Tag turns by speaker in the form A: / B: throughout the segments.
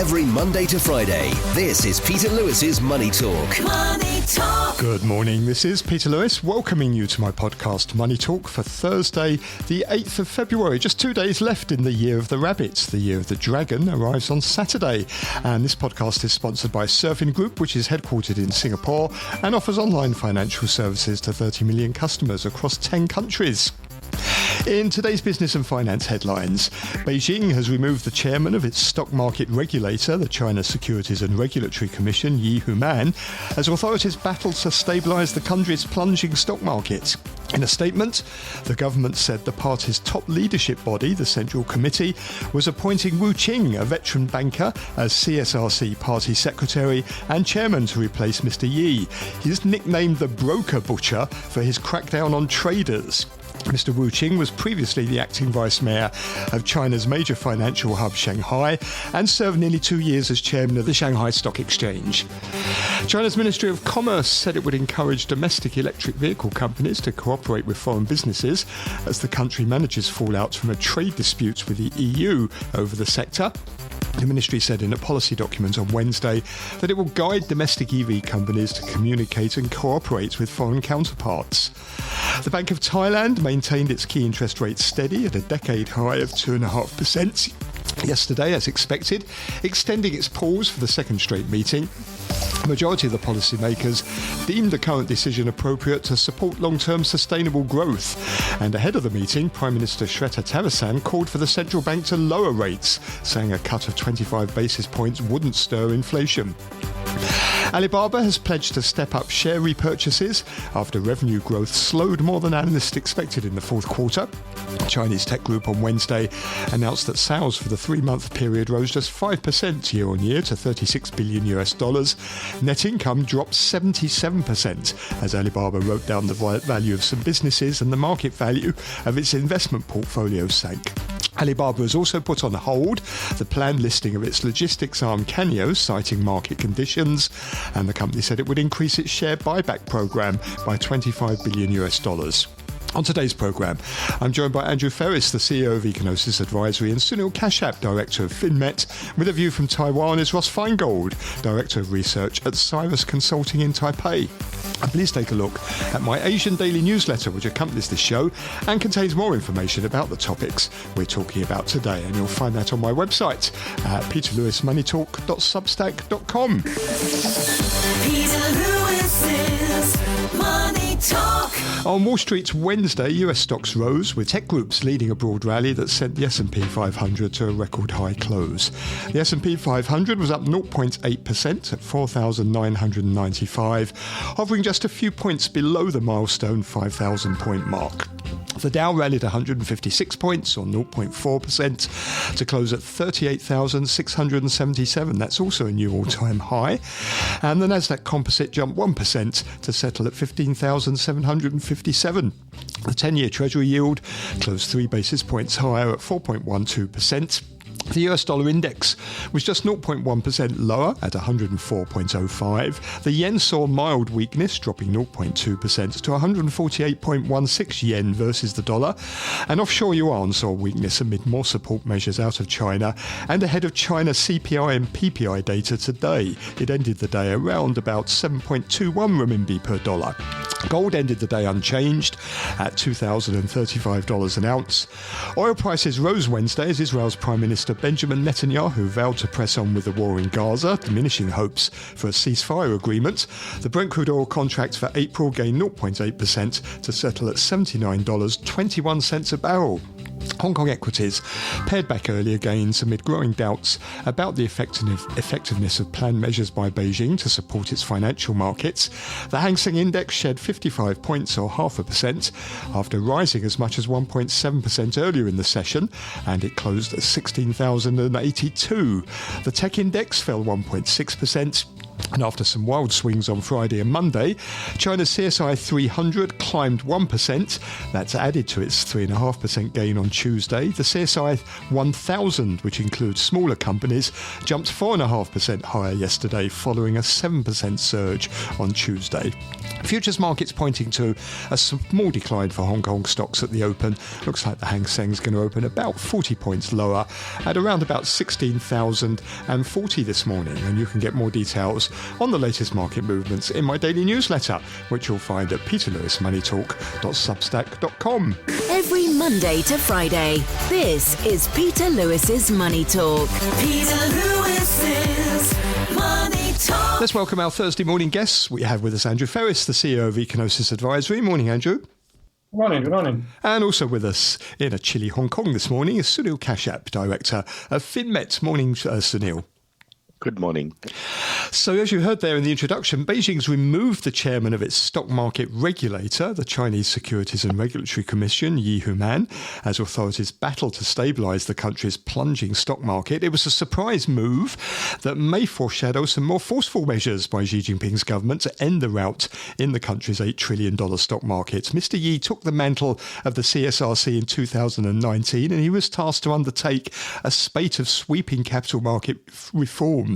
A: every Monday to Friday. This is Peter Lewis's Money Talk.
B: Money Talk.
C: Good morning, this is Peter Lewis welcoming you to my podcast Money Talk for Thursday the 8th of February. Just 2 days left in the year of the rabbit. The year of the dragon arrives on Saturday, and this podcast is sponsored by Surfing Group, which is headquartered in Singapore and offers online financial services to 30 million customers across 10 countries. In today's business and finance headlines, Beijing has removed the chairman of its stock market regulator, the China Securities and Regulatory Commission, Yi Human, as authorities battle to stabilise the country's plunging stock market. In a statement, the government said the party's top leadership body, the Central Committee, was appointing Wu Qing, a veteran banker, as CSRC party secretary and chairman to replace Mr. Yi. He's nicknamed the Broker Butcher for his crackdown on traders. Mr. Wu Qing was previously the acting vice mayor of China's major financial hub, Shanghai, and served nearly 2 years as chairman of the Shanghai Stock Exchange. China's Ministry of Commerce said it would encourage domestic electric vehicle companies to cooperate with foreign businesses as the country manages fallout from a trade dispute with the EU over the sector. The ministry said in a policy document on Wednesday that it will guide domestic EV companies to communicate and cooperate with foreign counterparts. The Bank of Thailand maintained its key interest rate steady at a decade high of 2.5% yesterday, as expected, extending its pause for the second straight meeting. The majority of the policymakers deemed the current decision appropriate to support long-term sustainable growth. And ahead of the meeting, Prime Minister Srettha Thavisin called for the central bank to lower rates, saying a cut of 25 basis points wouldn't stir inflation. Alibaba has pledged to step up share repurchases after revenue growth slowed more than analysts expected in the fourth quarter. Chinese tech group on Wednesday announced that sales for the 3-month period rose just 5% year-on-year to $36 billion. Net income dropped 77% as Alibaba wrote down the value of some businesses and the market value of its investment portfolio sank. Alibaba has also put on hold the planned listing of its logistics arm Caerus, citing market conditions, and the company said it would increase its share buyback program by $25 billion. On today's programme, I'm joined by Andrew Freris, the CEO of Ecognosis Advisory, and Sunil Kashyap, Director of Finmet. With a view from Taiwan is Feingold, Director of Research at Caerus Consulting in Taipei. And please take a look at my Asian daily newsletter, which accompanies this show and contains more information about the topics we're talking about today. And you'll find that on my website at peterlewismoneytalk.substack.com.
B: Peter Lewis's Money Talk.
C: On Wall Street Wednesday, US stocks rose, with tech groups leading a broad rally that sent the S&P 500 to a record high close. The S&P 500 was up 0.8% at 4,995, hovering just a few points below the milestone 5,000 point mark. The Dow rallied 156 points, or 0.4%, to close at 38,677. That's also a new all-time high. And the Nasdaq Composite jumped 1% to settle at 15,757. The 10-year Treasury yield closed 3 basis points higher at 4.12%. The US dollar index was just 0.1% lower at 104.05. The yen saw mild weakness, dropping 0.2% to 148.16 yen versus the dollar. And offshore yuan saw weakness amid more support measures out of China and ahead of China's CPI and PPI data today. It ended the day around about 7.21 renminbi per dollar. Gold ended the day unchanged at $2,035 an ounce. Oil prices rose Wednesday as Israel's Prime Minister Benjamin Netanyahu vowed to press on with the war in Gaza, diminishing hopes for a ceasefire agreement. The Brent crude oil contract for April gained 0.8% to settle at $79.21 a barrel. Hong Kong equities pared back earlier gains amid growing doubts about the effectiveness of planned measures by Beijing to support its financial markets. The Hang Seng Index shed 55 points, or 0.5%, after rising as much as 1.7% earlier in the session, and it closed at 16,082. The Tech Index fell 1.6%. And after some wild swings on Friday and Monday, China's CSI 300 climbed 1%. That's added to its 3.5% gain on Tuesday. The CSI 1000, which includes smaller companies, jumped 4.5% higher yesterday, following a 7% surge on Tuesday. Futures markets pointing to a small decline for Hong Kong stocks at the open. Looks like the Hang Seng's going to open about 40 points lower at around about 16,040 this morning. And you can get more details on the latest market movements in my daily newsletter, which you'll find at peterlewismoneytalk.substack.com.
B: Every Monday to Friday, this is Peter Lewis's Money Talk. Peter Lewis's Money Talk.
C: Let's welcome our Thursday morning guests. We have with us Andrew Freris, the CEO of Ecognosis Advisory. Morning, Andrew.
D: Good morning, good morning.
C: And also with us in a chilly Hong Kong this morning is Sunil Kashyap, Director of Finmet. Morning, Sunil.
E: Good morning.
C: So as you heard there in the introduction, Beijing's removed the chairman of its stock market regulator, the Chinese Securities and Regulatory Commission, Yi Human, as authorities battle to stabilise the country's plunging stock market. It was a surprise move that may foreshadow some more forceful measures by Xi Jinping's government to end the rout in the country's $8 trillion stock market. Mr. Yi took the mantle of the CSRC in 2019 and he was tasked to undertake a spate of sweeping capital market reforms.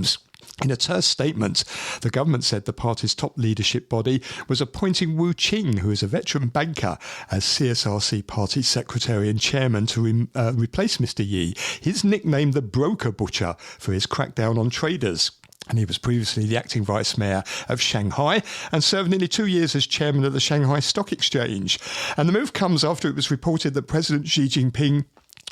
C: In a terse statement, the government said the party's top leadership body was appointing Wu Qing, who is a veteran banker, as CSRC party secretary and chairman to replace Mr. Yi. He's nicknamed the broker butcher for his crackdown on traders. And he was previously the acting vice mayor of Shanghai and served nearly 2 years as chairman of the Shanghai Stock Exchange. And the move comes after it was reported that President Xi Jinping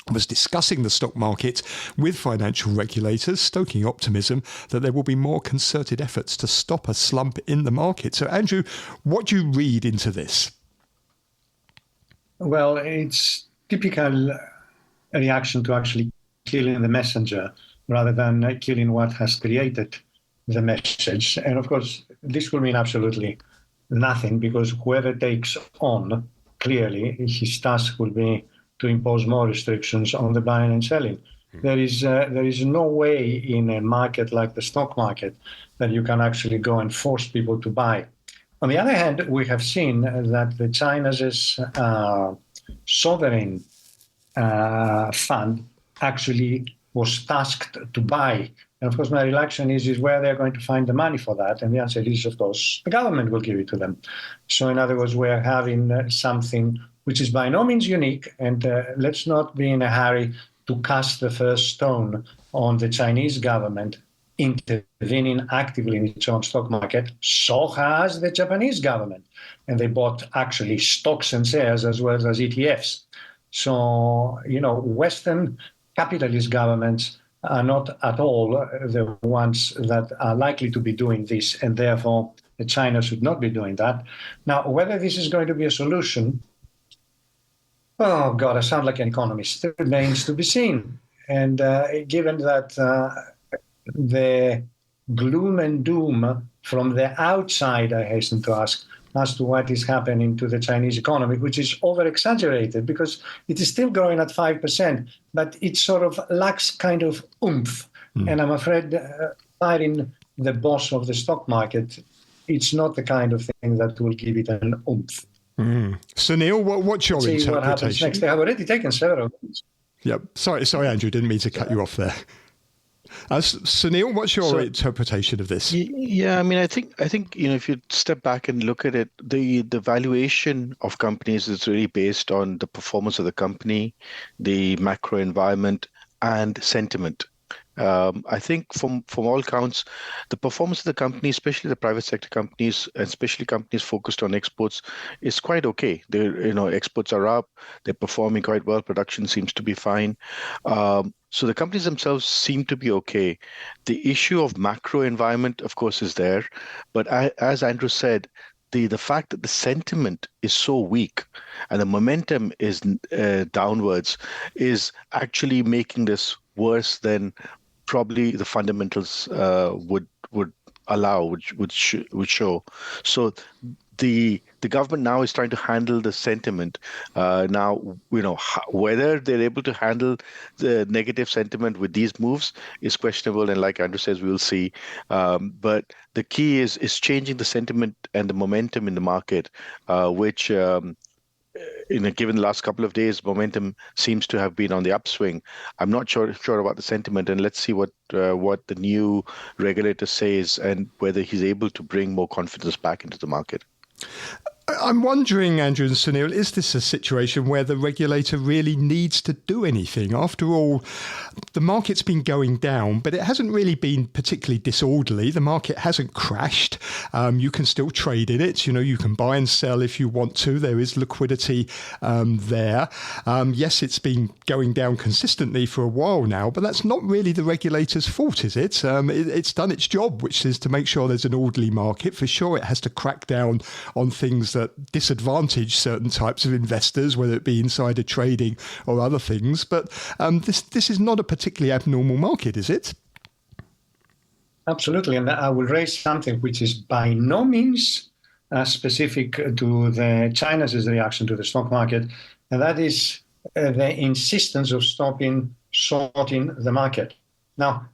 C: was discussing the stock market with financial regulators, stoking optimism that there will be more concerted efforts to stop a slump in the market. So, Andrew, what do you read into this?
D: Well, it's typical reaction to actually killing the messenger rather than killing what has created the message. And of course, this will mean absolutely nothing because whoever takes on, clearly, his task will be to impose more restrictions on the buying and selling. There is no way in a market like the stock market that you can actually go and force people to buy. On the other hand, we have seen that the China's sovereign fund actually was tasked to buy. And of course, my reaction is where they're going to find the money for that. And the answer is, of course, the government will give it to them. So in other words, we're having something which is by no means unique. And let's not be in a hurry to cast the first stone on the Chinese government intervening actively in its own stock market. So has the Japanese government. And they bought actually stocks and shares as well as ETFs. So, Western capitalist governments are not at all the ones that are likely to be doing this. And therefore, China should not be doing that. Now, whether this is going to be a solution, oh, God, I sound like an economist. It remains to be seen. And given that the gloom and doom from the outside, I hasten to ask, as to what is happening to the Chinese economy, which is over-exaggerated because it is still growing at 5%, but it sort of lacks kind of oomph. And I'm afraid firing the boss of the stock market, it's not the kind of thing that will give it an oomph.
C: Sunil, what's your interpretation?
D: What happens next? They have already taken several.
C: Yep. Sorry, Andrew, didn't mean to cut you off there. Sunil, what's your interpretation of this?
E: Yeah, I mean, I think if you step back and look at it, the valuation of companies is really based on the performance of the company, the macro environment, and sentiment. I think from all counts, the performance of the company, especially the private sector companies, especially companies focused on exports, is quite okay. Exports are up, they're performing quite well, production seems to be fine. So the companies themselves seem to be okay. The issue of macro environment, of course, is there. But as Andrew said, the fact that the sentiment is so weak and the momentum is downwards is actually making this worse than probably the fundamentals would allow, would show. So the the government now is trying to handle the sentiment. Whether they're able to handle the negative sentiment with these moves is questionable. And like Andrew says, we'll see. But the key is changing the sentiment and the momentum in the market, which given the last couple of days, momentum seems to have been on the upswing. I'm not sure about the sentiment, and let's see what the new regulator says and whether he's able to bring more confidence back into the market.
C: I'm wondering, Andrew and Sunil, is this a situation where the regulator really needs to do anything? After all, the market's been going down, but it hasn't really been particularly disorderly. The market hasn't crashed. You can still trade in it. You can buy and sell if you want to. There is liquidity there. Yes, it's been going down consistently for a while now, but that's not really the regulator's fault, is it? It's done its job, which is to make sure there's an orderly market. For sure, it has to crack down on things that disadvantage certain types of investors, whether it be insider trading or other things. But this is not a particularly abnormal market, is it?
D: Absolutely. And I will raise something which is by no means specific to China's reaction to the stock market, and that is the insistence of stopping shorting the market. Now,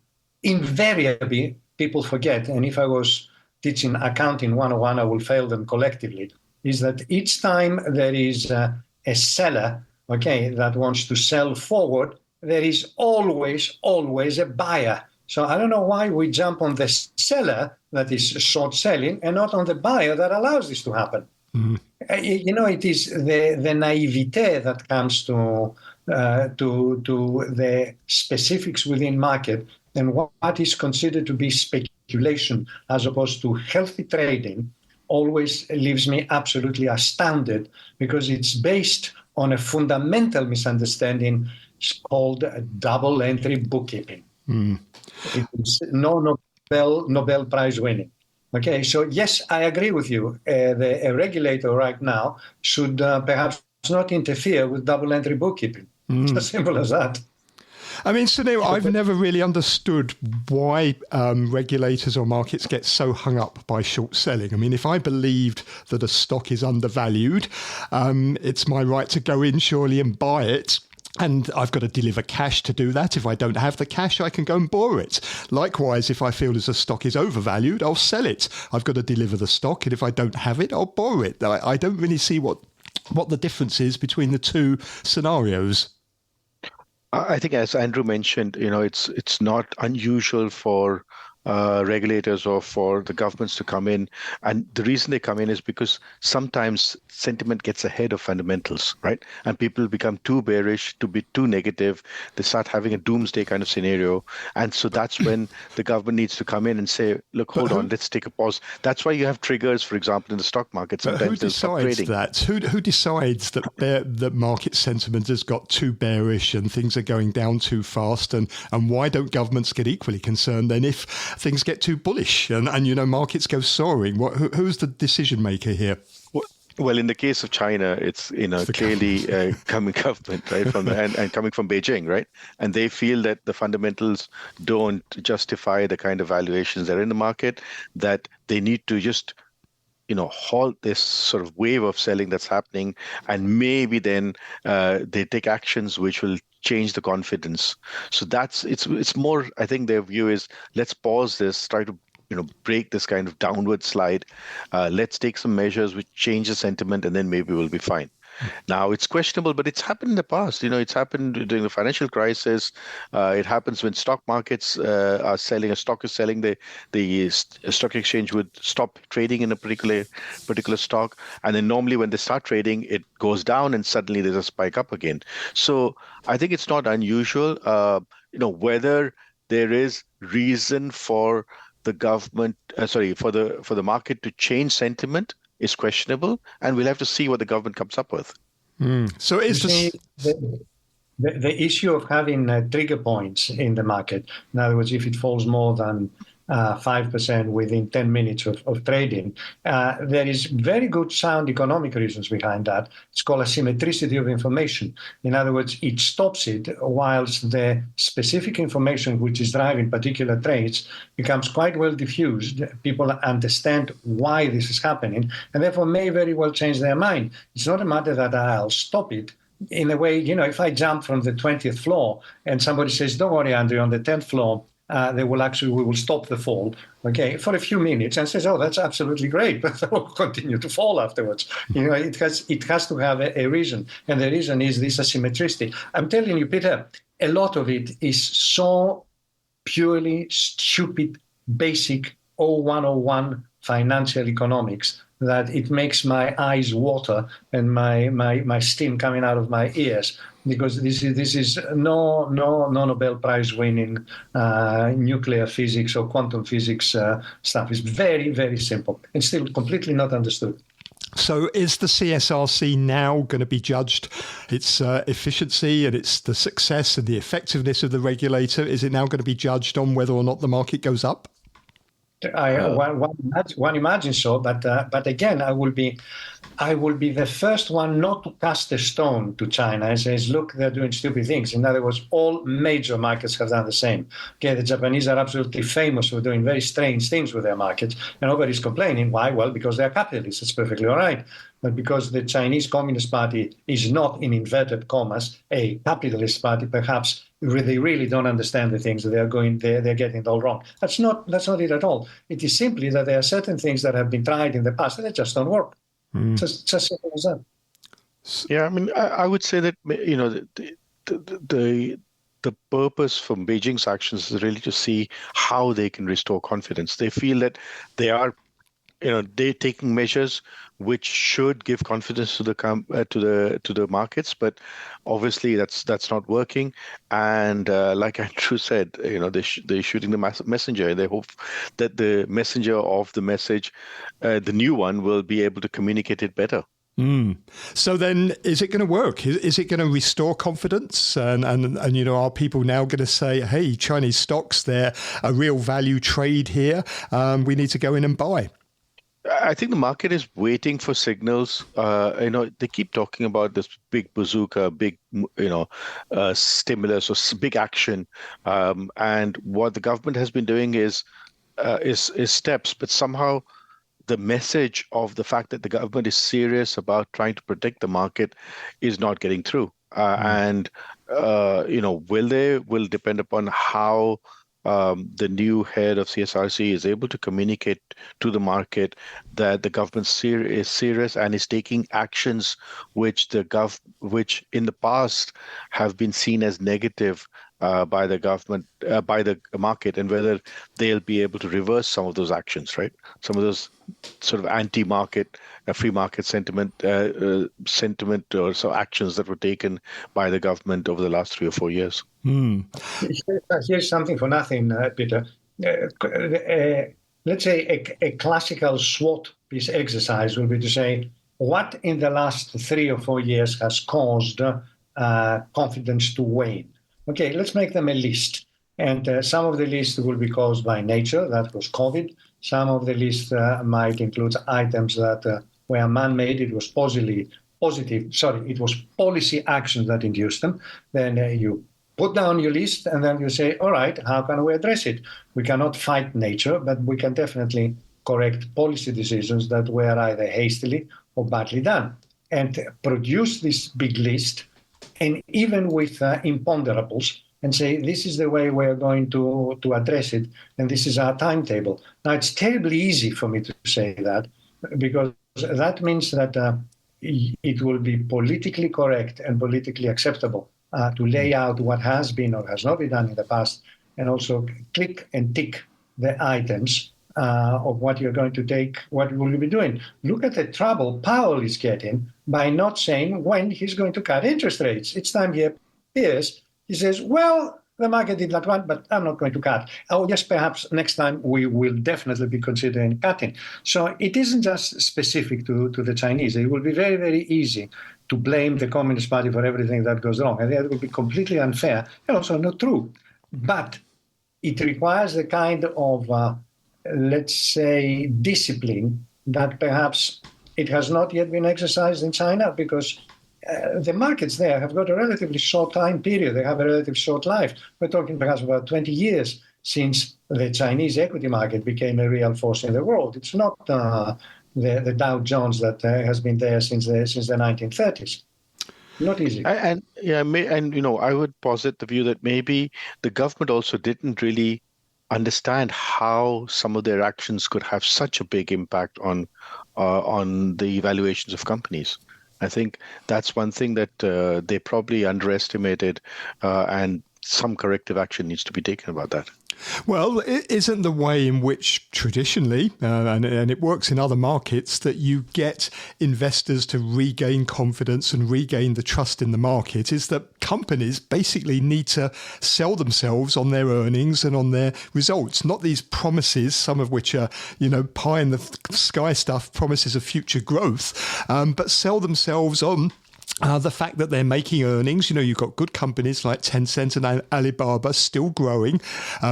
D: invariably, people forget, and if I was teaching accounting 101, I will fail them collectively, is that each time there is a seller, that wants to sell forward, there is always a buyer. So I don't know why we jump on the seller that is short selling and not on the buyer that allows this to happen. Mm-hmm. It is the naivete that comes to the specifics within market and what is considered to be speculation as opposed to healthy trading always leaves me absolutely astounded, because it's based on a fundamental misunderstanding called double entry bookkeeping. Mm. It's no Nobel Prize winning. Okay, so yes, I agree with you. A regulator right now should perhaps not interfere with double entry bookkeeping. It's as simple as that.
C: I mean, Sunil, I've never really understood why regulators or markets get so hung up by short selling. I mean, if I believed that a stock is undervalued, it's my right to go in, surely, and buy it. And I've got to deliver cash to do that. If I don't have the cash, I can go and borrow it. Likewise, if I feel as a stock is overvalued, I'll sell it. I've got to deliver the stock. And if I don't have it, I'll borrow it. I don't really see what the difference is between the two scenarios.
E: I think, as Andrew mentioned, it's not unusual for regulators or for the governments to come in. And the reason they come in is because sometimes sentiment gets ahead of fundamentals, right? And people become too bearish, to be too negative. They start having a doomsday kind of scenario. And so that's when the government needs to come in and say, look, hold on, let's take a pause. That's why you have triggers, for example, in the stock market. Sometimes
C: who decides that? Who decides that market sentiment has got too bearish and things are going down too fast? And why don't governments get equally concerned then if things get too bullish and markets go soaring? Who's the decision maker here?
E: Well, in the case of China, it's clearly coming government, right, and coming from Beijing, right, and they feel that the fundamentals don't justify the kind of valuations that are in the market, that they need to just halt this sort of wave of selling that's happening, and maybe then they take actions which will change the confidence. So it's more, I think their view is, let's pause this, try to break this kind of downward slide. Let's take some measures which change the sentiment, and then maybe we'll be fine. Now, it's questionable, but it's happened in the past. It's happened during the financial crisis. It happens when stock markets are selling. A stock is selling. The stock exchange would stop trading in a particular stock, and then normally when they start trading, it goes down, and suddenly there's a spike up again. So I think it's not unusual. Whether there is reason for the government, for the market to change sentiment is questionable, and we'll have to see what the government comes up with.
C: So is
D: the issue of having trigger points in the market? In other words, if it falls more than 5% within 10 minutes of trading. There is very good sound economic reasons behind that. It's called asymmetricity of information. In other words, it stops it whilst the specific information which is driving particular trades becomes quite well diffused. People understand why this is happening and therefore may very well change their mind. It's not a matter that I'll stop it. In a way, if I jump from the 20th floor and somebody says, don't worry, Andrew, on the 10th floor, we will stop the fall, okay, for a few minutes, and says, oh, that's absolutely great, but they will continue to fall afterwards. It has to have a reason, and the reason is this asymmetricity. I'm telling you, Peter, a lot of it is so purely stupid, basic 0101 financial economics that it makes my eyes water and my steam coming out of my ears, because this is no Nobel Prize winning nuclear physics or quantum physics stuff. It's very, very simple and still completely not understood.
C: So is the CSRC now going to be judged, its efficiency and its the success and the effectiveness of the regulator? Is it now going to be judged on whether or not the market goes up?
D: One imagines so, but again, I will be the first one not to cast a stone to China and says, look, they're doing stupid things. In other words, all major markets have done the same. Okay, the Japanese are absolutely famous for doing very strange things with their markets, and nobody's complaining. Why? Well, because they're capitalists. It's perfectly all right. But because the Chinese Communist Party is not, in inverted commas, a capitalist party, perhaps they really don't understand the things that they're getting it all wrong. That's not it at all. It is simply that there are certain things that have been tried in the past and they just don't work. Just simple as that.
E: Yeah, I mean, I would say that the purpose from Beijing's actions is really to see how they can restore confidence. They feel that they are, they're taking measures which should give confidence to the markets, but obviously that's not working. And like Andrew said, they're shooting the messenger, and they hope that the messenger of the message, the new one, will be able to communicate it better.
C: So then, is it going to work? Is it going to restore confidence? And are people now going to say, hey, Chinese stocks, they're a real value trade here. We need to go in and buy?
E: I think the market is waiting for signals. They keep talking about this big bazooka, big, stimulus or big action. And what the government has been doing is steps, but somehow the message of the fact that the government is serious about trying to protect the market is not getting through. And will depend upon how the new head of CSRC is able to communicate to the market that the government is serious and is taking actions which in the past have been seen as negative by the government, by the market, and whether they'll be able to reverse some of those actions, right? Some of those sort of anti-market, free market sentiment or so actions that were taken by the government over the last 3 or 4 years.
D: Here's something for nothing, Peter. Let's say a classical SWOT piece exercise would be to say, what in the last 3 or 4 years has caused confidence to wane? Okay, let's make them a list. And some of the list will be caused by nature, that was COVID. Some of the list might include items that were man-made, it was it was policy actions that induced them. Then you put down your list and then you say, all right, how can we address it? We cannot fight nature, but we can definitely correct policy decisions that were either hastily or badly done. And produce this big list, and even with imponderables, and say, this is the way we're going to address it, and this is our timetable. Now, it's terribly easy for me to say that, because that means that it will be politically correct and politically acceptable to lay out what has been or has not been done in the past, and also click and tick the items of what you're going to take, what will you be doing. Look at the trouble Powell is getting by not saying when he's going to cut interest rates. Each time he appears, he says, well, the market did not want, but I'm not going to cut. Oh, yes, perhaps next time we will definitely be considering cutting. So it isn't just specific to the Chinese. It will be very, very easy to blame the Communist Party for everything that goes wrong. And that would be completely unfair and also not true. But it requires the kind of, let's say, discipline that perhaps it has not yet been exercised in China, because the markets there have got a relatively short time period. They have a relatively short life. We're talking perhaps about 20 years since the Chinese equity market became a real force in the world. It's not the Dow Jones that has been there since the 1930s. Not easy.
E: And I would posit the view that maybe the government also didn't really understand how some of their actions could have such a big impact on the valuations of companies. I think that's one thing that they probably underestimated, and some corrective action needs to be taken about that.
C: Well, it isn't the way in which traditionally, and it works in other markets, that you get investors to regain confidence and regain the trust in the market, is that companies basically need to sell themselves on their earnings and on their results, not these promises, some of which are, pie in the sky stuff, promises of future growth, but sell themselves on the fact that they're making earnings. You've got good companies like Tencent and Alibaba still growing.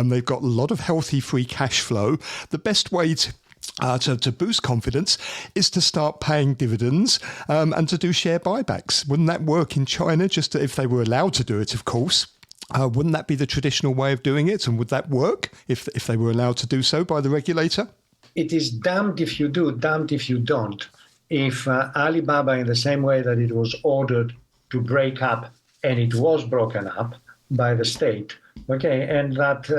C: They've got a lot of healthy free cash flow. The best way to boost confidence is to start paying dividends and to do share buybacks. Wouldn't that work in China, just if they were allowed to do it, of course? Wouldn't that be the traditional way of doing it? And would that work if they were allowed to do so by the regulator?
D: It is damned if you do, damned if you don't. If Alibaba, in the same way that it was ordered to break up, and it was broken up by the state, and that,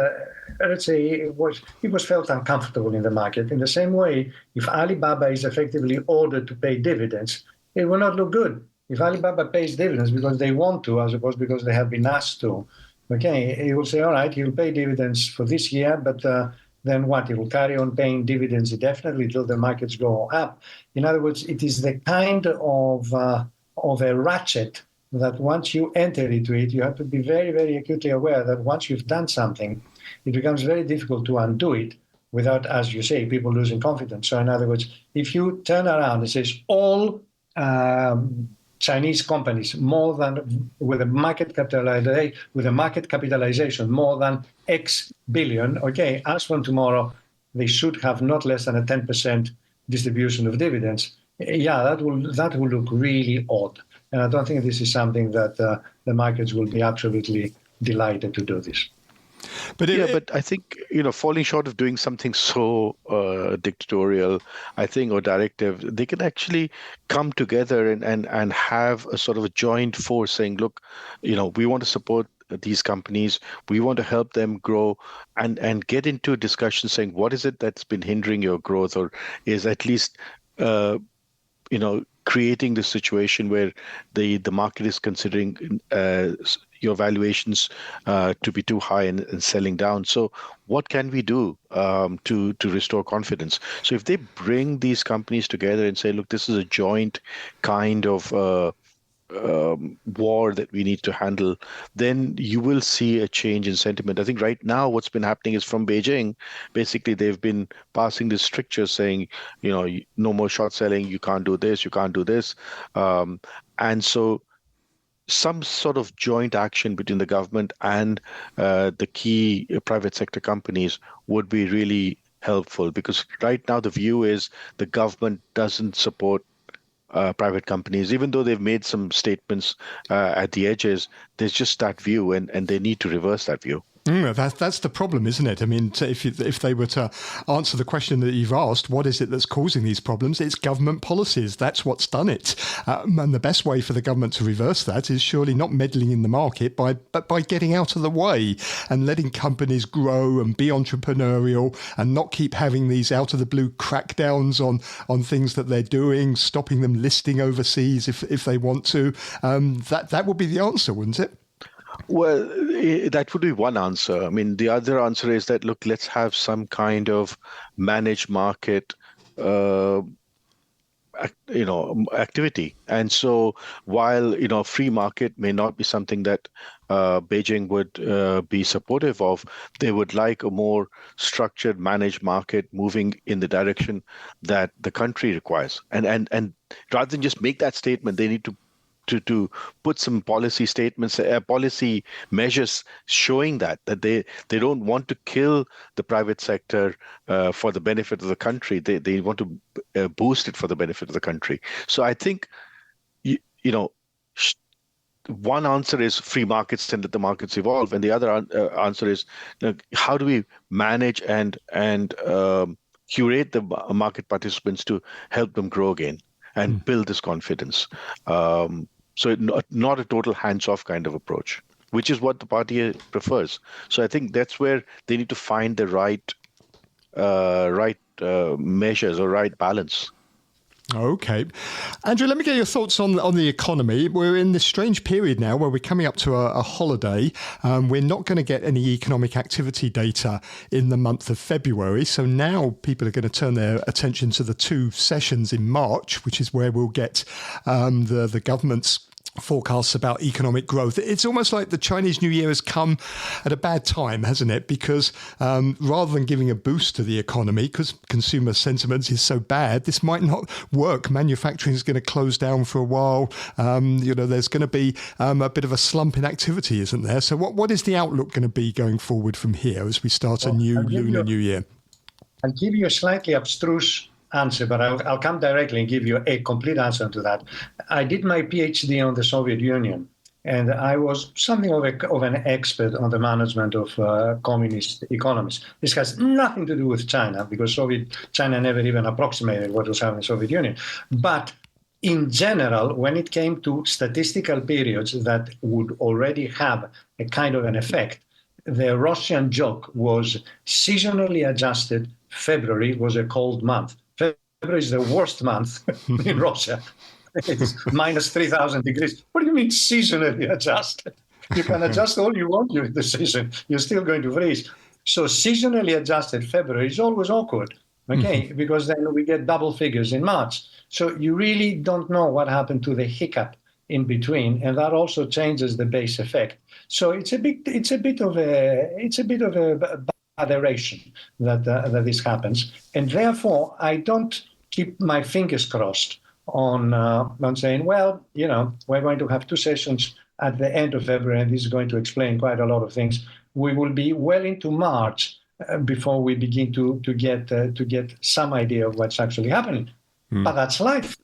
D: let's say, it was felt uncomfortable in the market. In the same way, if Alibaba is effectively ordered to pay dividends, it will not look good. If Alibaba pays dividends because they want to, as opposed because they have been asked to, it will say, all right, you'll pay dividends for this year, but then what? It will carry on paying dividends indefinitely till the markets go up. In other words, it is the kind of a ratchet that once you enter into it, you have to be very, very acutely aware that once you've done something, it becomes very difficult to undo it without, as you say, people losing confidence. So in other words, if you turn around and say all Chinese companies with a market capitalization more than X billion, as from tomorrow, they should have not less than a 10% distribution of dividends. Yeah, that will look really odd. And I don't think this is something that the markets will be absolutely delighted to do this.
E: But I think, falling short of doing something so dictatorial, I think, or directive, they can actually come together and have a sort of a joint force saying, look, we want to support these companies, we want to help them grow, and get into a discussion saying, what is it that's been hindering your growth, or is at least, creating the situation where the market is considering your valuations to be too high and selling down. So what can we do to restore confidence? So if they bring these companies together and say, look, this is a joint kind of war that we need to handle, then you will see a change in sentiment. I think right now what's been happening is from Beijing, basically they've been passing this stricture saying, no more short selling, you can't do this, you can't do this. And so some sort of joint action between the government and the key private sector companies would be really helpful, because right now the view is the government doesn't support private companies, even though they've made some statements at the edges. There's just that view, and they need to reverse that view.
C: That's the problem, isn't it? I mean, if they were to answer the question that you've asked, what is it that's causing these problems? It's government policies. That's what's done it. And the best way for the government to reverse that is surely not meddling in the market, but by getting out of the way and letting companies grow and be entrepreneurial and not keep having these out of the blue crackdowns on things that they're doing, stopping them listing overseas if they want to. That would be the answer, wouldn't it?
E: Well, that would be one answer. I mean, the other answer is that, look, let's have some kind of managed market, activity. And so while, free market may not be something that Beijing would be supportive of, they would like a more structured, managed market moving in the direction that the country requires. And rather than just make that statement, they need to to put some policy statements, policy measures showing that they don't want to kill the private sector for the benefit of the country. They want to boost it for the benefit of the country. So I think, one answer is free markets and let the markets evolve, and the other answer is how do we manage and curate the market participants to help them grow again and build this confidence. So not a total hands-off kind of approach, which is what the party prefers. So I think that's where they need to find the right measures or right balance.
C: Okay. Andrew, let me get your thoughts on the economy. We're in this strange period now where we're coming up to a holiday. We're not going to get any economic activity data in the month of February. So now people are going to turn their attention to the two sessions in March, which is where we'll get the government's forecasts about economic growth. It's almost like the Chinese New Year has come at a bad time, hasn't it? Because rather than giving a boost to the economy, because consumer sentiment is so bad, this might not work. Manufacturing is going to close down for a while. There's going to be a bit of a slump in activity, isn't there? So what is the outlook going to be going forward from here as we start a new Lunar New Year?
D: I'll give you a slightly abstruse answer, but I'll come directly and give you a complete answer to that. I did my PhD on the Soviet Union, and I was something of an expert on the management of communist economies. This has nothing to do with China, because China never even approximated what was happening in the Soviet Union. But in general, when it came to statistical periods that would already have a kind of an effect, the Russian joke was seasonally adjusted. February was a cold month. February is the worst month in Russia. It's minus 3,000 degrees. What do you mean seasonally adjusted? You can adjust all you want during the season. You're still going to freeze. So seasonally adjusted February is always awkward, okay? Because then we get double figures in March. So you really don't know what happened to the hiccup in between, and that also changes the base effect. So it's a bit of a aberration that this happens, and therefore I don't keep my fingers crossed on saying, well, we're going to have two sessions at the end of February, and this is going to explain quite a lot of things. We will be well into March before we begin to get some idea of what's actually happening. But that's life.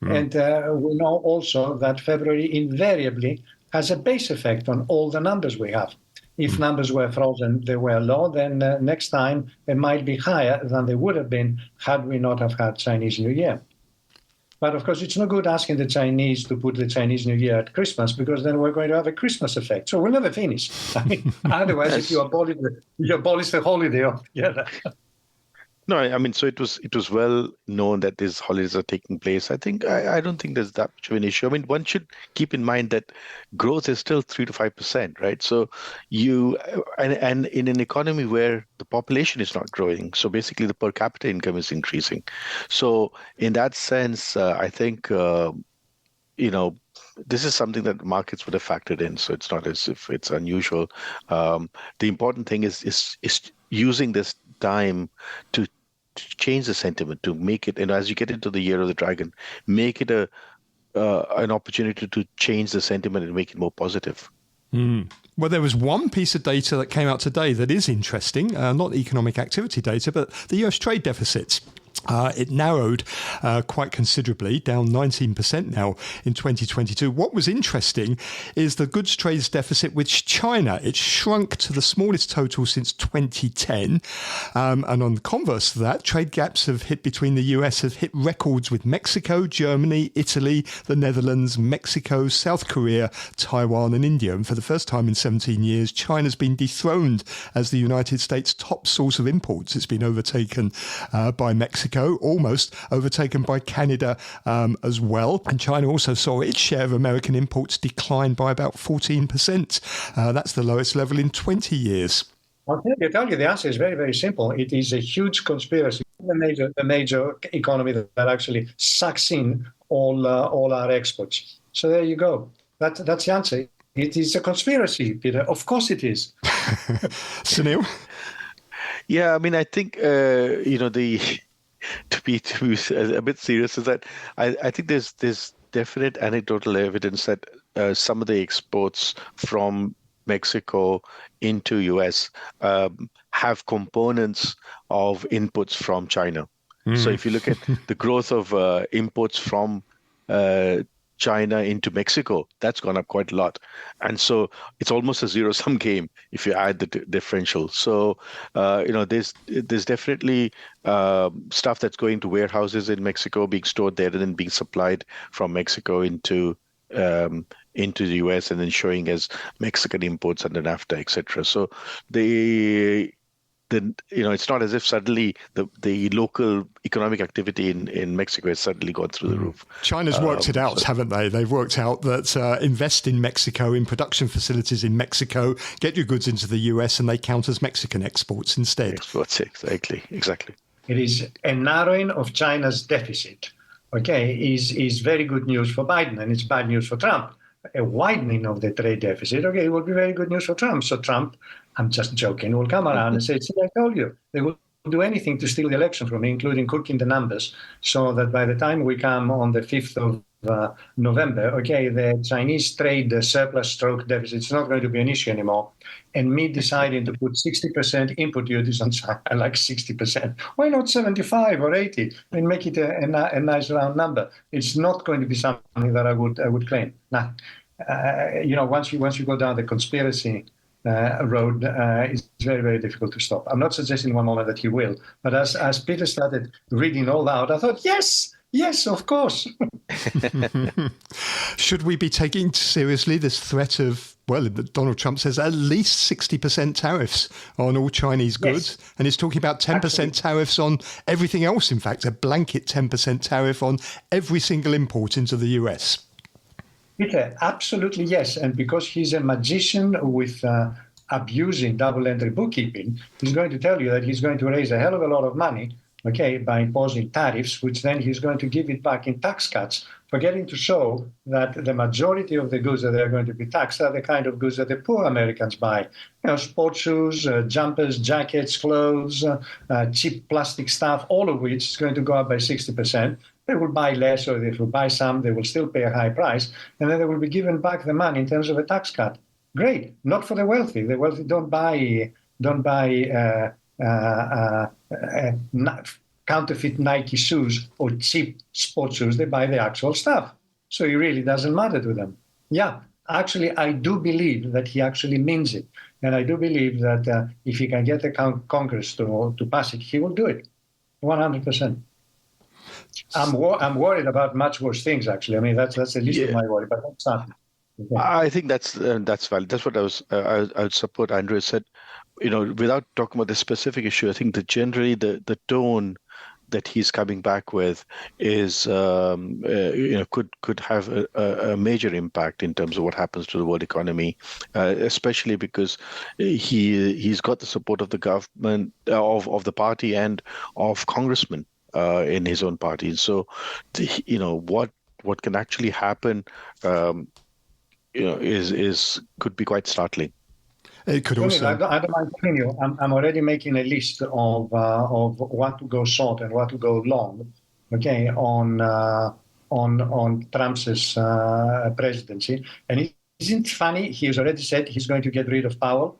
D: And we know also that February invariably has a base effect on all the numbers we have. If numbers were frozen, they were low, then next time they might be higher than they would have been had we not have had Chinese New Year. But of course, it's no good asking the Chinese to put the Chinese New Year at Christmas, because then we're going to have a Christmas effect. So we'll never finish. Otherwise, if you abolish the holiday altogether.
E: No, I mean, so it was well known that these holidays are taking place. I don't think there's that much of an issue. I mean, one should keep in mind that growth is still 3 to 5%, right? So and in an economy where the population is not growing, so basically the per capita income is increasing. So in that sense, I think this is something that markets would have factored in. So it's not as if it's unusual. The important thing is using this time to change the sentiment, to make it, and as you get into the year of the dragon, make it an opportunity to change the sentiment and make it more positive.
C: Well, there was one piece of data that came out today that is interesting, not economic activity data, but the US trade deficits. It narrowed quite considerably, down 19% now in 2022. What was interesting is the goods trade deficit with China. It shrunk to the smallest total since 2010. And on the converse of that, trade gaps between the US have hit records with Mexico, Germany, Italy, the Netherlands, Mexico, South Korea, Taiwan and India. And for the first time in 17 years, China's been dethroned as the United States' top source of imports. It's been overtaken by Mexico, almost overtaken by Canada as well. And China also saw its share of American imports decline by about 14%. That's the lowest level in 20 years.
D: I'll tell you, the answer is very, very simple. It is a huge conspiracy. The major economy that actually sucks in all our exports. So there you go. That's the answer. It is a conspiracy, Peter. Of course it is.
C: Sunil?
E: Yeah, I mean, I think, to be a bit serious, is that I think there's definite anecdotal evidence that some of the exports from Mexico into US have components of inputs from China. So if you look at the growth of imports from China into Mexico, that's gone up quite a lot. And so it's almost a zero-sum game if you add the differential. So, there's definitely stuff that's going to warehouses in Mexico, being stored there and then being supplied from Mexico into the US and then showing as Mexican imports under NAFTA, etc. So it's not as if suddenly the local economic activity in Mexico has suddenly gone through the roof.
C: China's worked it out, haven't they? They've worked out that invest in Mexico, in production facilities in Mexico, get your goods into the US, and they count as Mexican exports instead.
E: Exports, exactly.
D: It is a narrowing of China's deficit, is very good news for Biden, and it's bad news for Trump. A widening of the trade deficit, it will be very good news for Trump. So Trump, I'm just joking, will come around and say, see, I told you, they will do anything to steal the election from me, including cooking the numbers, so that by the time we come on the 5th of November, the Chinese trade surplus stroke deficit is not going to be an issue anymore. And me deciding to put 60% input duties on China, I like 60%. Why not 75 or 80 and make it a nice round number? It's not going to be something that I would claim. Now, once you go down the conspiracy road, it's very, very difficult to stop. I'm not suggesting one moment that he will, but as Peter started reading all out, I thought, yes, of course.
C: Should we be taking seriously this threat of, Donald Trump says at least 60% tariffs on all Chinese goods, and he's talking about 10% tariffs on everything else, in fact, a blanket 10% tariff on every single import into the US?
D: Peter, absolutely yes. And because he's a magician with abusing double-entry bookkeeping, he's going to tell you that he's going to raise a hell of a lot of money, by imposing tariffs, which then he's going to give it back in tax cuts, forgetting to show that the majority of the goods that are going to be taxed are the kind of goods that the poor Americans buy. Sports shoes, jumpers, jackets, clothes, cheap plastic stuff, all of which is going to go up by 60%. They will buy less, or if they will buy some, they will still pay a high price, and then they will be given back the money in terms of a tax cut. Great, not for the wealthy. The wealthy don't buy counterfeit Nike shoes or cheap sports shoes. They buy the actual stuff. So it really doesn't matter to them. Yeah, actually, I do believe that he actually means it. And I do believe that if he can get the Congress to pass it, he will do it, 100%. I'm worried about much worse things, actually. I mean, that's the least of my worry, but that's not. Okay.
E: I think that's valid. That's what I would support. Andrew said, without talking about the specific issue, I think that generally the tone that he's coming back with is, could have a major impact in terms of what happens to the world economy, especially because he's got the support of the government, of the party, and of congressmen in his own party. And so, what can actually happen, could be quite startling.
C: It could also.
D: I don't mind telling you, I'm already making a list of what to go short and what to go long. On Trump's presidency, and isn't it funny? He's already said he's going to get rid of Powell.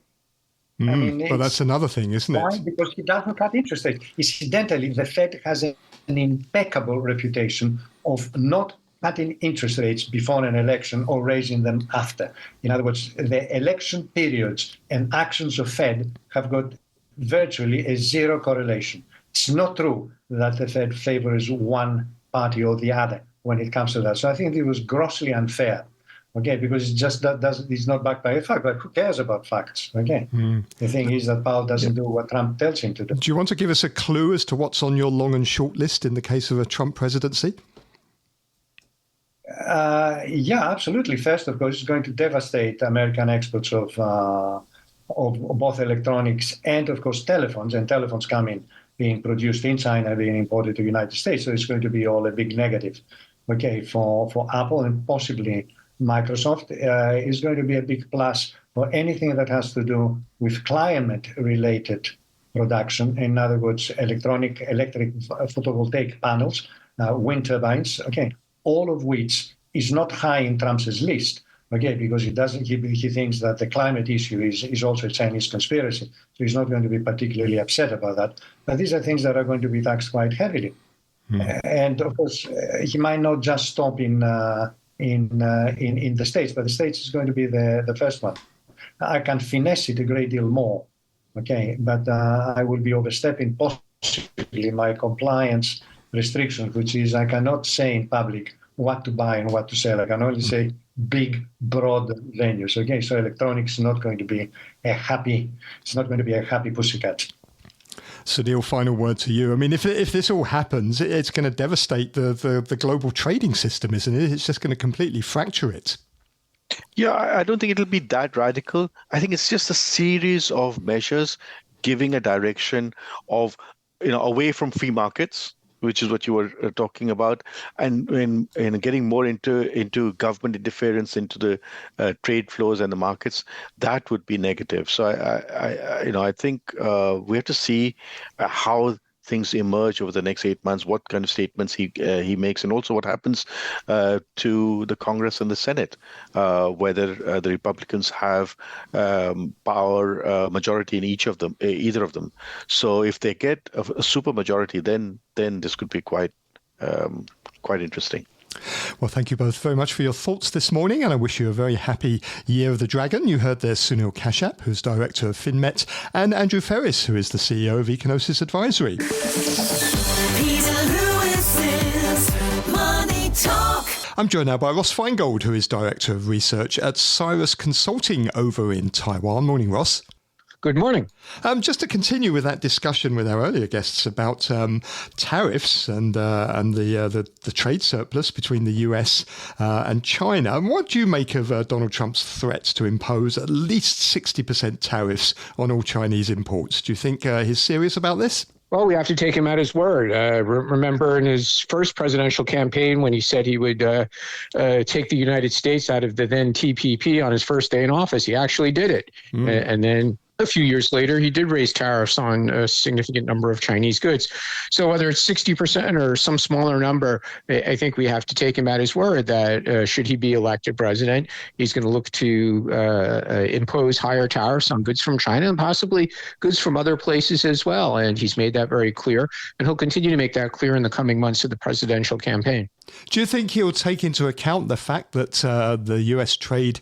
C: Well, that's another thing, isn't it?
D: Why? Because he doesn't cut interest rates. Incidentally, the Fed has an impeccable reputation of not cutting interest rates before an election or raising them after. In other words, the election periods and actions of Fed have got virtually a zero correlation. It's not true that the Fed favors one party or the other when it comes to that. So I think it was grossly unfair. Because it's not backed by a fact, but who cares about facts? The thing is that Powell doesn't do what Trump tells him to do.
C: Do you want to give us a clue as to what's on your long and short list in the case of a Trump presidency?
D: Yeah, absolutely. First, of course, it's going to devastate American exports of both electronics and, of course, telephones. And telephones being produced in China, being imported to the United States. So it's going to be all a big negative, for Apple and possibly Microsoft. Is going to be a big plus for anything that has to do with climate-related production. In other words, electric photovoltaic panels, wind turbines, all of which is not high in Trump's list. Okay, because he thinks that the climate issue is also a Chinese conspiracy, so he's not going to be particularly upset about that. But these are things that are going to be taxed quite heavily, and of course he might not just stop in the States, but the States is going to be the first one. I can finesse it a great deal more, okay, but I will be overstepping possibly my compliance restrictions, which is I cannot say in public what to buy and what to sell. I can only say big, broad venues. Okay, so electronics is not going to be a happy pussycat.
C: Sunil, final word to you. I mean, if this all happens, it's going to devastate the global trading system, isn't it? It's just going to completely fracture it.
E: Yeah, I don't think it'll be that radical. I think it's just a series of measures giving a direction of, away from free markets, which is what you were talking about, and getting more into government interference into the trade flows and the markets. That would be negative. So I think we have to see how things emerge over the next 8 months, what kind of statements he makes, and also what happens to the Congress and the Senate, whether the Republicans have power majority in either of them. So if they get a super majority, then this could be quite interesting.
C: Well, thank you both very much for your thoughts this morning, and I wish you a very happy Year of the Dragon. You heard there Sunil Kashyap, who's Director of Finmet, and Andrew Freris, who is the CEO of Ecognosis Advisory.
B: Peter Lewis's Money Talk.
C: I'm joined now by Ross Feingold, who is Director of Research at Caerus Consulting over in Taiwan. Morning, Ross.
F: Good morning.
C: Just to continue with that discussion with our earlier guests about tariffs and the trade surplus between the US and China, what do you make of Donald Trump's threats to impose at least 60% tariffs on all Chinese imports? Do you think he's serious about this?
F: Well, we have to take him at his word. Remember in his first presidential campaign when he said he would take the United States out of the then TPP on his first day in office, he actually did it. And then a few years later, he did raise tariffs on a significant number of Chinese goods. So whether it's 60% or some smaller number, I think we have to take him at his word that should he be elected president, he's going to look to impose higher tariffs on goods from China and possibly goods from other places as well. And he's made that very clear, and he'll continue to make that clear in the coming months of the presidential campaign.
C: Do you think he'll take into account the fact that the US trade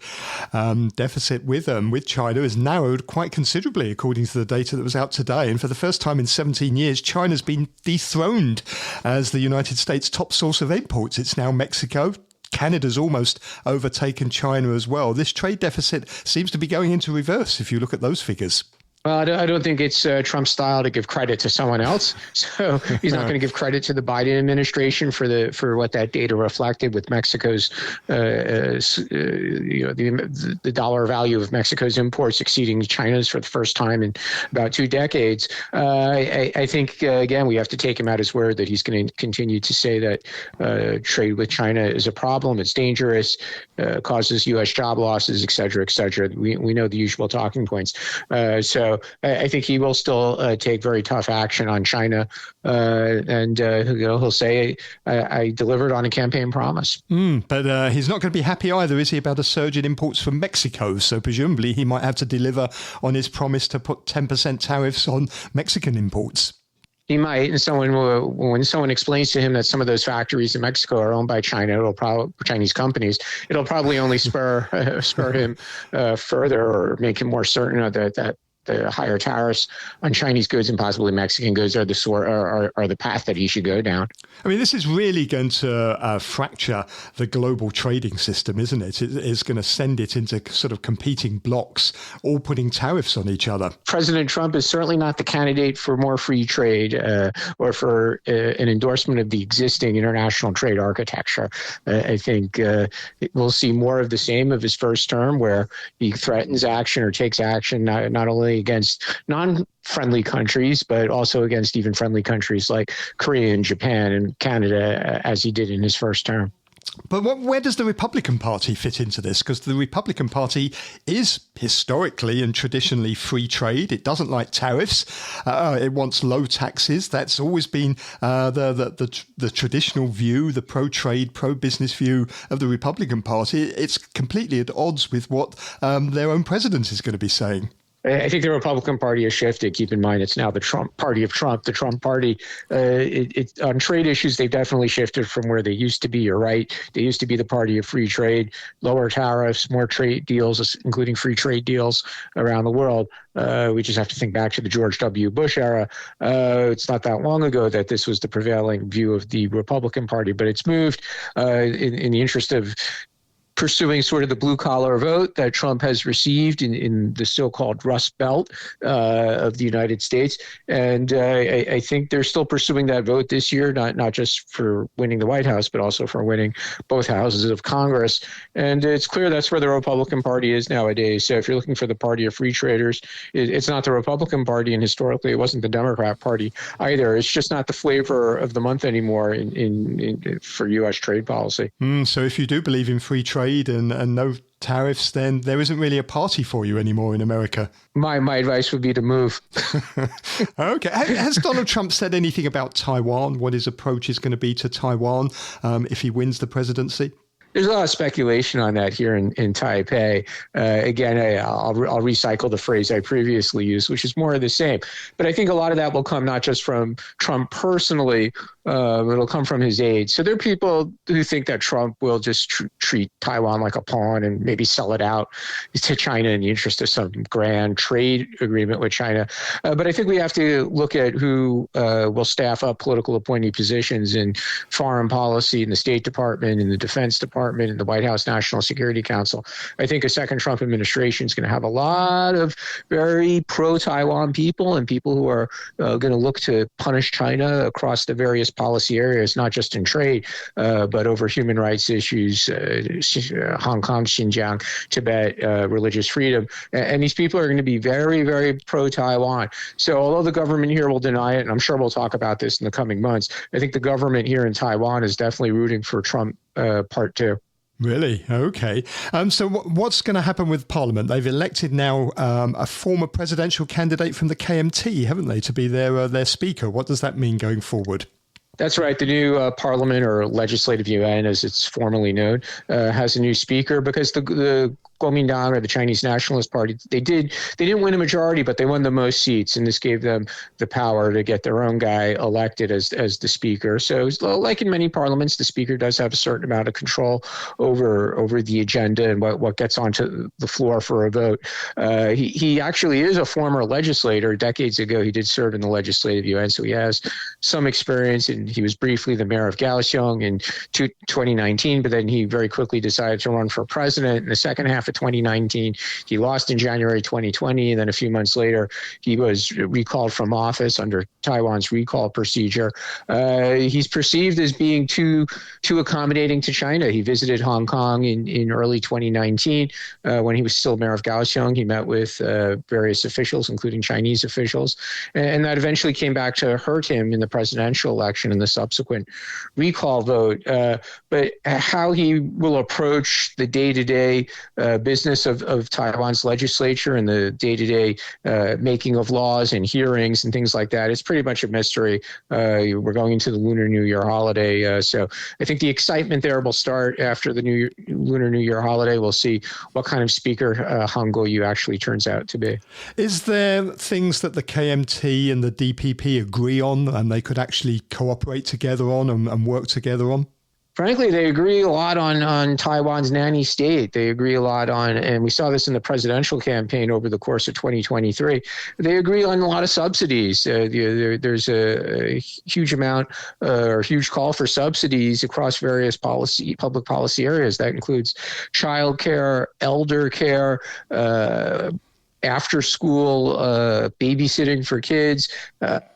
C: deficit with China is narrowed quite considerably, according to the data that was out today? And for the first time in 17 years, China's been dethroned as the United States' top source of imports. It's now Mexico. Canada's almost overtaken China as well. This trade deficit seems to be going into reverse if you look at those figures.
F: Well, I don't think it's Trump's style to give credit to someone else. So he's not going to give credit to the Biden administration for what that data reflected with Mexico's, the dollar value of Mexico's imports exceeding China's for the first time in about 2 decades. I think, again, we have to take him at his word that he's going to continue to say that trade with China is a problem, it's dangerous, causes U.S. job losses, et cetera, et cetera. We know the usual talking points. So I think he will still take very tough action on China, and he'll say, "I delivered on a campaign promise."
C: But he's not going to be happy either, is he, about a surge in imports from Mexico? So presumably he might have to deliver on his promise to put 10% tariffs on Mexican imports.
F: He might, and when someone explains to him that some of those factories in Mexico are owned by Chinese companies, it'll probably only spur him further, or make him more certain that the higher tariffs on Chinese goods and possibly Mexican goods are the path that he should go down.
C: I mean, this is really going to fracture the global trading system, isn't it? It's going to send it into sort of competing blocks, all putting tariffs on each other. President
F: Trump is certainly not the candidate for more free trade or for an endorsement of the existing international trade architecture. I think we'll see more of the same of his first term, where he threatens action or takes action not only against non-friendly countries, but also against even friendly countries like Korea and Japan and Canada, as he did in his first term.
C: But where does the Republican Party fit into this? Because the Republican Party is historically and traditionally free trade. It doesn't like tariffs. It wants low taxes. That's always been the traditional view, the pro-trade, pro-business view of the Republican Party. It's completely at odds with what their own president is going to be saying.
F: I think the Republican Party has shifted. Keep in mind, it's now the Trump party of Trump, the Trump party. On trade issues, they've definitely shifted from where they used to be. You're right. They used to be the party of free trade, lower tariffs, more trade deals, including free trade deals around the world. We just have to think back to the George W. Bush era. It's not that long ago that this was the prevailing view of the Republican Party, but it's moved in the interest of pursuing sort of the blue-collar vote that Trump has received in the so-called Rust Belt of the United States. And I think they're still pursuing that vote this year, not just for winning the White House, but also for winning both houses of Congress. And it's clear that's where the Republican Party is nowadays. So if you're looking for the party of free traders, it's not the Republican Party, and historically it wasn't the Democrat Party either. It's just not the flavor of the month anymore for U.S. trade policy.
C: So if you do believe in free trade and no tariffs, then there isn't really a party for you anymore in America.
F: My advice would be to move.
C: Okay. Has Donald Trump said anything about Taiwan, what his approach is going to be to Taiwan if he wins the presidency?
F: There's a lot of speculation on that here in Taipei. Again, I'll recycle the phrase I previously used, which is more of the same. But I think a lot of that will come not just from Trump personally, it'll come from his aides. So there are people who think that Trump will just treat Taiwan like a pawn and maybe sell it out to China in the interest of some grand trade agreement with China. But I think we have to look at who will staff up political appointee positions in foreign policy, in the State Department, in the Defense Department, in the White House National Security Council. I think a second Trump administration is going to have a lot of very pro-Taiwan people and people who are going to look to punish China across the various policy areas, not just in trade, but over human rights issues, Hong Kong, Xinjiang, Tibet, religious freedom. And these people are going to be very, very pro-Taiwan. So although the government here will deny it, and I'm sure we'll talk about this in the coming months, I think the government here in Taiwan is definitely rooting for Trump Part 2.
C: Really? Okay. So what's going to happen with Parliament? They've elected now a former presidential candidate from the KMT, haven't they, to be their speaker. What does that mean going forward?
F: That's right. The new Parliament, or Legislative Yuan, as it's formally known, has a new speaker because the Kuomintang, or the Chinese Nationalist Party, they didn't win a majority, but they won the most seats, and this gave them the power to get their own guy elected as the speaker. So like in many parliaments, the speaker does have a certain amount of control over the agenda and what gets onto the floor for a vote. He actually is a former legislator. Decades ago, he did serve in the Legislative Yuan, so he has some experience, and he was briefly the mayor of Kaohsiung in 2019, but then he very quickly decided to run for president in the second half of 2019. He lost in January 2020, and then a few months later, he was recalled from office under Taiwan's recall procedure. He's perceived as being too accommodating to China. He visited Hong Kong in early 2019 when he was still mayor of Kaohsiung. He met with various officials, including Chinese officials, and that eventually came back to hurt him in the presidential election and the subsequent recall vote. But how he will approach the day-to-day business of Taiwan's legislature and the day-to-day making of laws and hearings and things like that, it's pretty much a mystery. We're going into the Lunar New Year holiday, so I think the excitement there will start after the Lunar New Year holiday. We'll see what kind of speaker Han Kuo-yu actually turns out to be.
C: Is there things that the KMT and the DPP agree on and they could actually cooperate together on and work together on?
F: Frankly, they agree a lot on Taiwan's nanny state. They agree a lot on, and we saw this in the presidential campaign over the course of 2023, they agree on a lot of subsidies. There's a huge amount or huge call for subsidies across various public policy areas. That includes childcare, elder care, after school babysitting for kids,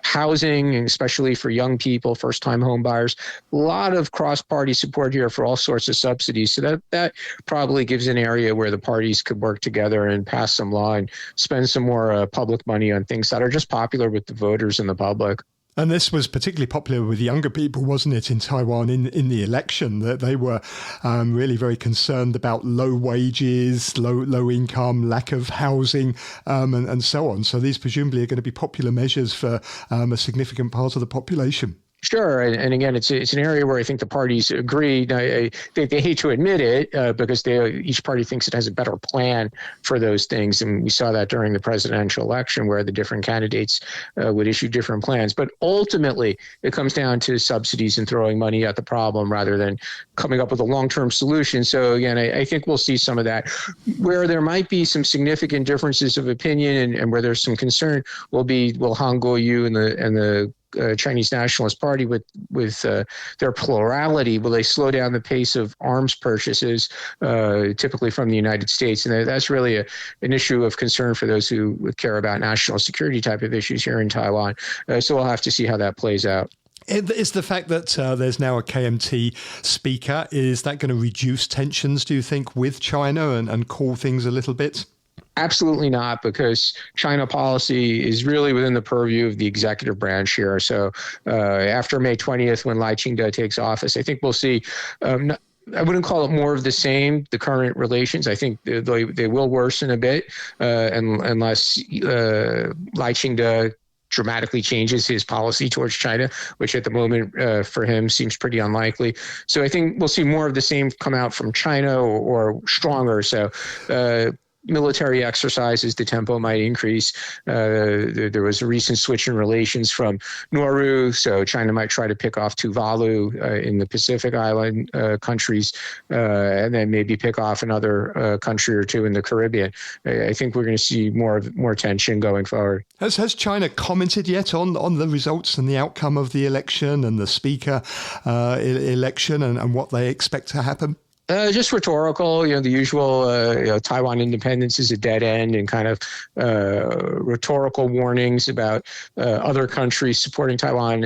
F: housing, especially for young people, first-time home buyers. A lot of cross-party support here for all sorts of subsidies. So that probably gives an area where the parties could work together and pass some law and spend some more public money on things that are just popular with the voters and the public.
C: And this was particularly popular with younger people, wasn't it, in Taiwan in the election, that they were really very concerned about low wages, low income, lack of housing, and so on. So these presumably are going to be popular measures for a significant part of the population.
F: Sure, and again, it's an area where I think the parties agree. They hate to admit it because each party thinks it has a better plan for those things, and we saw that during the presidential election where the different candidates would issue different plans. But ultimately, it comes down to subsidies and throwing money at the problem rather than coming up with a long-term solution. So again, I think we'll see some of that. Where there might be some significant differences of opinion and where there's some concern will Han Kuo-yu and the Chinese Nationalist Party with their plurality, will they slow down the pace of arms purchases, typically from the United States? And that's really an issue of concern for those who care about national security type of issues here in Taiwan. So we'll have to see how that plays out.
C: Is the fact that there's now a KMT speaker, is that going to reduce tensions, do you think, with China and cool things a little bit?
F: Absolutely not, because China policy is really within the purview of the executive branch here. So after May 20th, when Lai Ching-te takes office, I think we'll see I wouldn't call it more of the same, the current relations. I think they will worsen a bit unless Lai Ching-te dramatically changes his policy towards China, which at the moment for him seems pretty unlikely. So I think we'll see more of the same come out from China or stronger. So military exercises, the tempo might increase. There was a recent switch in relations from Nauru, so China might try to pick off Tuvalu in the Pacific Island countries, and then maybe pick off another country or two in the Caribbean. I think we're going to see more tension going forward.
C: Has China commented yet on the results and the outcome of the election and the speaker election and what they expect to happen?
F: Just rhetorical, the usual, Taiwan independence is a dead end, and kind of rhetorical warnings about other countries supporting Taiwan.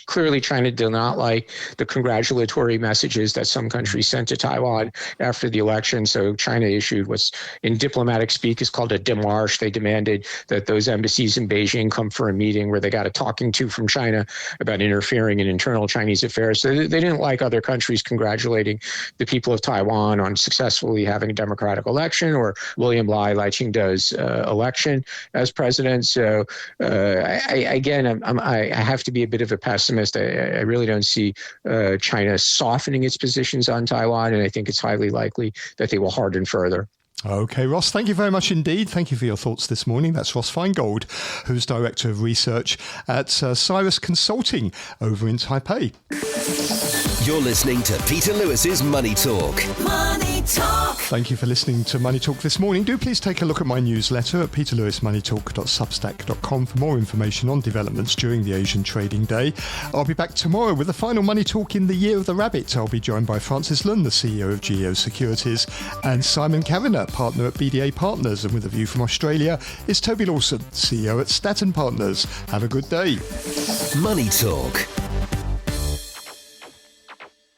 F: Clearly, China did not like the congratulatory messages that some countries sent to Taiwan after the election. So China issued what's in diplomatic speak is called a démarche. They demanded that those embassies in Beijing come for a meeting where they got a talking to from China about interfering in internal Chinese affairs. So they didn't like other countries congratulating the people of Taiwan on successfully having a democratic election, or William Lai Ching-te's election as president. So I have to be a bit of a pessimist. I really don't see China softening its positions on Taiwan, and I think it's highly likely that they will harden further.
C: Okay, Ross, thank you very much indeed. Thank you for your thoughts this morning. That's Ross Feingold, who's Director of Research at Caerus Consulting over in Taipei.
A: You're listening to Peter Lewis's Money Talk.
B: Money Talk.
C: Thank you for listening to Money Talk this morning. Do please take a look at my newsletter at peterlewismoneytalk.substack.com for more information on developments during the Asian trading day. I'll be back tomorrow with the final Money Talk in the Year of the Rabbit. I'll be joined by Francis Lund, the CEO of GEO Securities, and Simon Kavanagh, partner at BDA Partners. And with a view from Australia is Toby Lawson, CEO at Staten Partners. Have a good day.
A: Money Talk